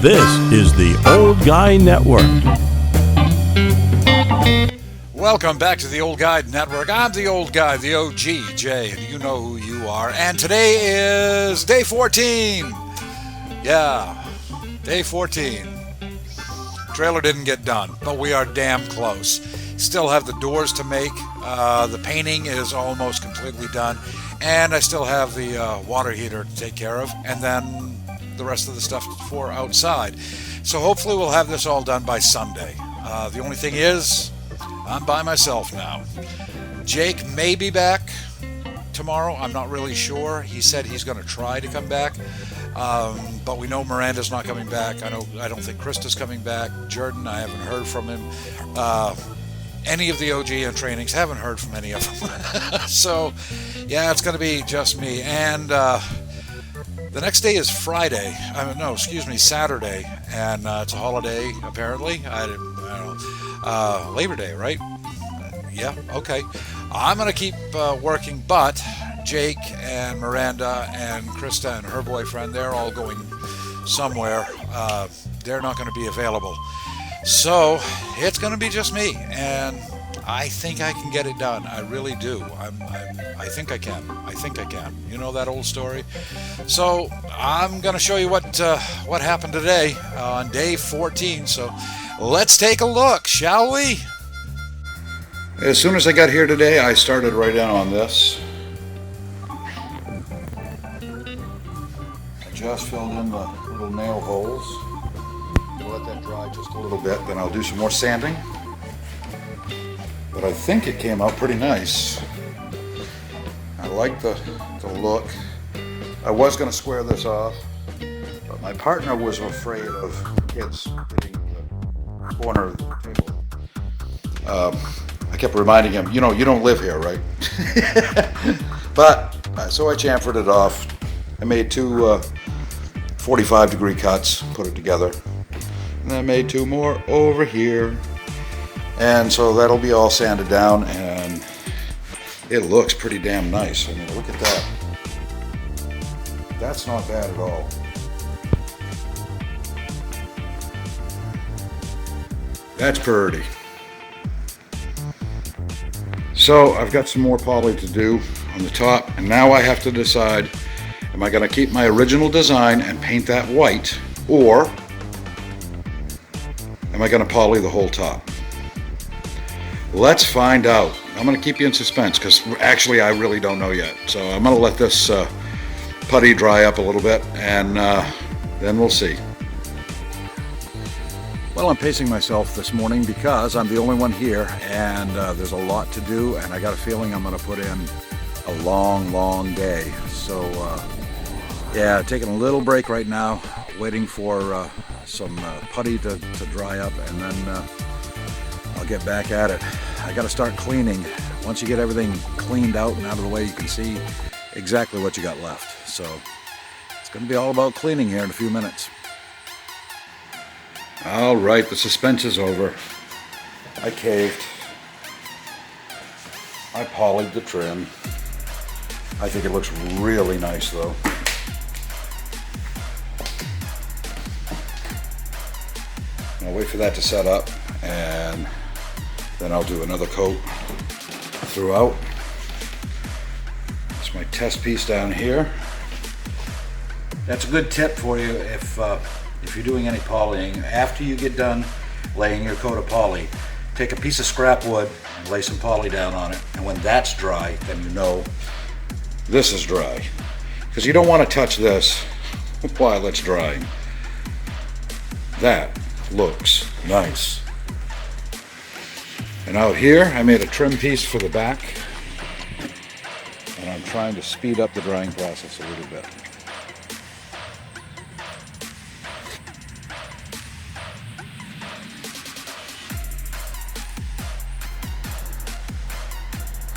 This is the Old Guy Network. Welcome back to the Old Guy Network. I'm the Old Guy, the OG, Jay, and you know who you are. And today is day 14. Yeah, day 14. Trailer didn't get done, but we are damn close. Still have the doors to make. The painting is almost completely done. And I still have the water heater to take care of. And then the rest of the stuff for outside. So hopefully we'll have this all done by Sunday. The only thing is, I'm by myself now. Jake may be back tomorrow. I'm not really sure. He said he's going to try to come back. But we know Miranda's not coming back. I don't think Krista's coming back. Jordan, I haven't heard from him. Any of the OGN trainings, haven't heard from any of them. So, yeah, it's going to be just me. And the next day is Friday. Saturday. And it's a holiday, apparently. I don't know. Labor Day, right? Yeah, okay. I'm going to keep working, but Jake and Miranda and Krista and her boyfriend, they're all going somewhere. They're not going to be available. So it's going to be just me, and I think I can get it done. I really do. I think I can. You know that old story? So I'm going to show you what happened today on day 14. So let's take a look, shall we? As soon as I got here today, I started right in on this. I just filled in the little nail holes. I'll let that dry just a little bit, then I'll do some more sanding. But I think it came out pretty nice. I like the look. I was going to square this off, but my partner was afraid of kids hitting the corner of the table. I kept reminding him, you don't live here, right? But, so I chamfered it off. I made two 45-degree cuts, put it together. And I made two more over here. And so that'll be all sanded down, and it looks pretty damn nice. I mean, look at that. That's not bad at all. That's pretty. So I've got some more poly to do on the top, and now I have to decide, am I going to keep my original design and paint that white, or am I going to poly the whole top? Let's find out. I'm going to keep you in suspense because actually I really don't know yet. So I'm going to let this putty dry up a little bit, and then we'll see. Well, I'm pacing myself this morning because I'm the only one here, and there's a lot to do, and I got a feeling I'm going to put in a long day. So yeah, taking a little break right now, waiting for some putty to dry up, and then I'll get back at it. I got to start cleaning. Once you get everything cleaned out and out of the way, you can see exactly what you got left. So it's going to be all about cleaning here in a few minutes. All right, the suspense is over. I caved. I polyed the trim. I think it looks really nice though. I'll wait for that to set up, and then I'll do another coat throughout. That's my test piece down here. That's a good tip for you if you're doing any polying. After you get done laying your coat of poly, take a piece of scrap wood and lay some poly down on it. And when that's dry, then you know this is dry. Because you don't want to touch this while it's drying. That looks nice. And out here, I made a trim piece for the back, and I'm trying to speed up the drying process a little bit.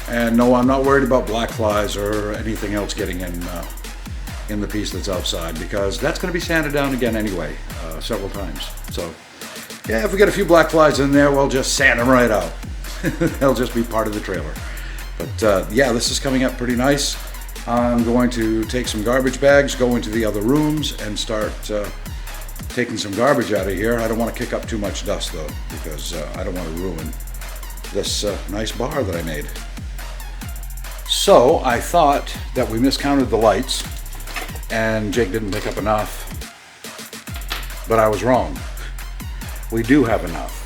And no, I'm not worried about black flies or anything else getting in the piece that's outside, because that's going to be sanded down again anyway, several times. So yeah, if we get a few black flies in there, we'll just sand them right out. They'll just be part of the trailer. But yeah, this is coming up pretty nice. I'm going to take some garbage bags, go into the other rooms, and start taking some garbage out of here. I don't want to kick up too much dust though, because I don't want to ruin this nice bar that I made. So I thought that we miscounted the lights and Jake didn't pick up enough, but I was wrong. We do have enough.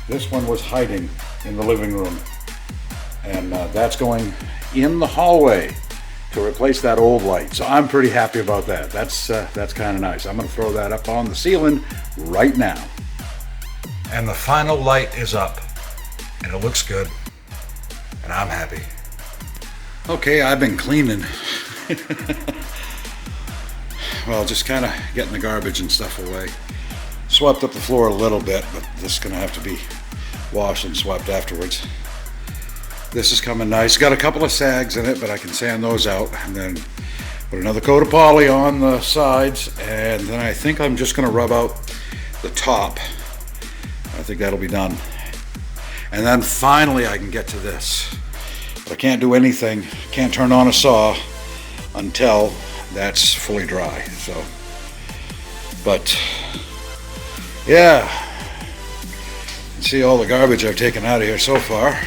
This one was hiding in the living room, and that's going in the hallway to replace that old light. So I'm pretty happy about that. That's kind of nice. I'm going to throw that up on the ceiling right now. And the final light is up, and it looks good, and I'm happy. Okay, I've been cleaning. Well, just kind of getting the garbage and stuff away. Swept up the floor a little bit, but this is going to have to be washed and swept afterwards. This is coming nice. Got a couple of sags in it, but I can sand those out and then put another coat of poly on the sides, and then I think I'm just going to rub out the top. I think that'll be done. And then finally I can get to this. But I can't do anything, can't turn on a saw until that's fully dry. So, but yeah, see all the garbage I've taken out of here so far.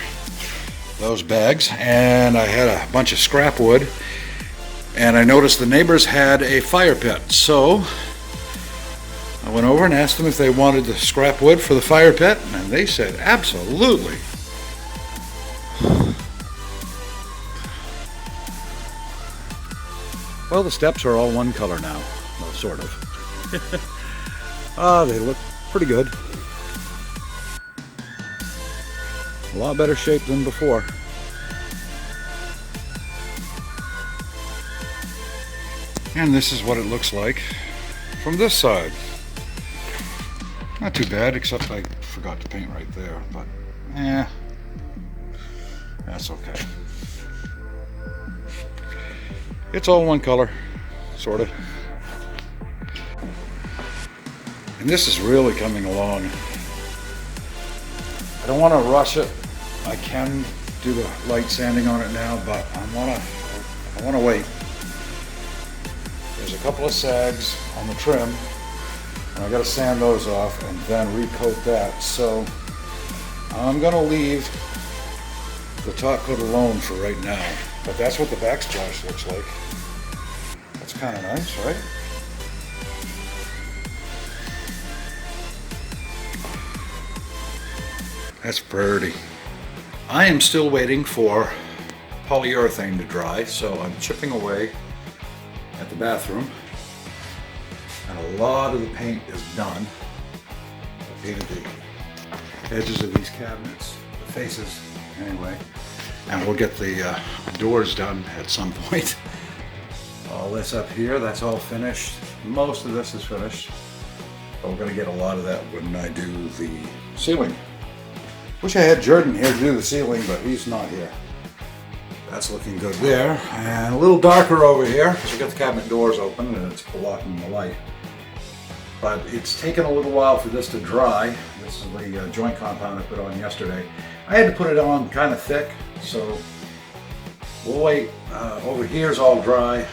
Those bags, and I had a bunch of scrap wood, and I noticed the neighbors had a fire pit, so I went over and asked them if they wanted the scrap wood for the fire pit, and they said absolutely. Well, the steps are all one color now. Well, sort of. They look pretty good. A lot better shape than before. And this is what it looks like from this side. Not too bad, except I forgot to paint right there, but that's okay. It's all one color, sort of. And this is really coming along. I don't want to rush it. I can do the light sanding on it now, but I want to wait. There's a couple of sags on the trim, and I got to sand those off and then recoat that. So I'm going to leave the top coat alone for right now. But that's what the backsplash looks like. That's kind of nice, right? That's pretty. I am still waiting for polyurethane to dry, so I'm chipping away at the bathroom. And a lot of the paint is done. I painted the edges of these cabinets, the faces anyway. And we'll get the doors done at some point. All this up here, that's all finished. Most of this is finished. But we're gonna get a lot of that when I do the ceiling. Wish I had Jordan here to do the ceiling, but he's not here. That's looking good there. And a little darker over here, because we got the cabinet doors open and it's blocking the light. But it's taken a little while for this to dry. This is the joint compound I put on yesterday. I had to put it on kind of thick, so we'll wait. Over here is all dry,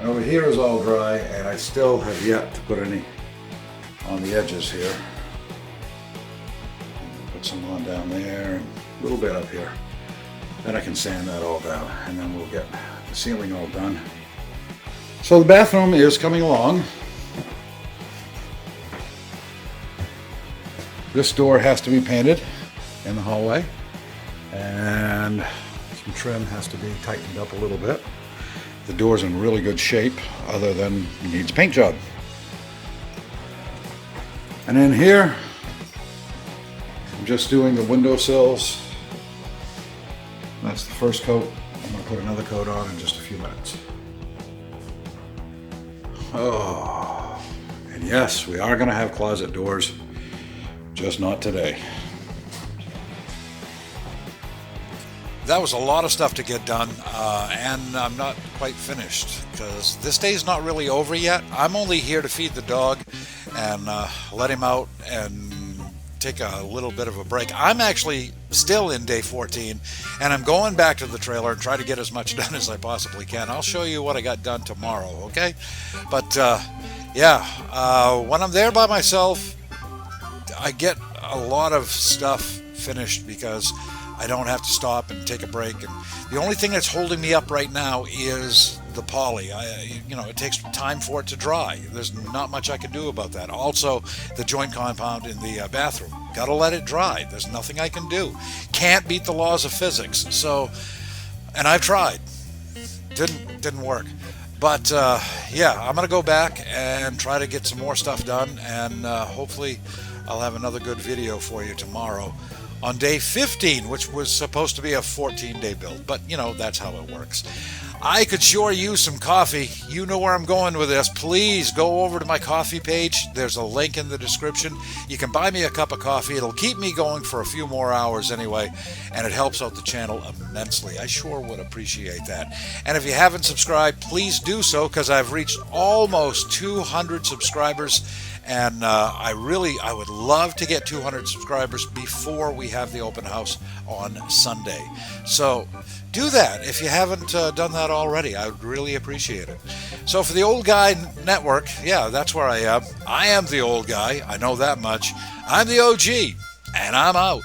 and over here is all dry, and I still have yet to put any on the edges here. Put some on down there, and a little bit up here. Then I can sand that all down, and then we'll get the ceiling all done. So the bathroom is coming along. This door has to be painted in the hallway, and some trim has to be tightened up a little bit. The door's in really good shape, other than it needs a paint job. And in here, I'm just doing the windowsills. That's the first coat. I'm going to put another coat on in just a few minutes. Oh, and yes, we are going to have closet doors, just not today. That was a lot of stuff to get done, and I'm not quite finished because this day's not really over yet. I'm only here to feed the dog and let him out and take a little bit of a break. I'm actually still in day 14, and I'm going back to the trailer and try to get as much done as I possibly can. I'll show you what I got done tomorrow, okay? But Yeah, when I'm there by myself, I get a lot of stuff finished because I don't have to stop and take a break. And the only thing that's holding me up right now is the poly. It takes time for it to dry. There's not much I can do about that. Also, the joint compound in the bathroom. Got to let it dry. There's nothing I can do. Can't beat the laws of physics. So, and I've tried. Didn't work. But yeah, I'm gonna go back and try to get some more stuff done, and hopefully I'll have another good video for you tomorrow on day 15, which was supposed to be a 14-day build, but that's how it works. I could sure use some coffee. You know where I'm going with this. Please go over to my coffee page. There's a link in the description. You can buy me a cup of coffee. It'll keep me going for a few more hours anyway, and it helps out the channel immensely. I sure would appreciate that. And if you haven't subscribed, please do so, because I've reached almost 200 subscribers, and I would love to get 200 subscribers before we have the open house on Sunday. So do that if you haven't done that already. I would really appreciate it. So for the Old Guy Network, yeah, that's where I am. I am the old guy. I know that much. I'm the OG, and I'm out.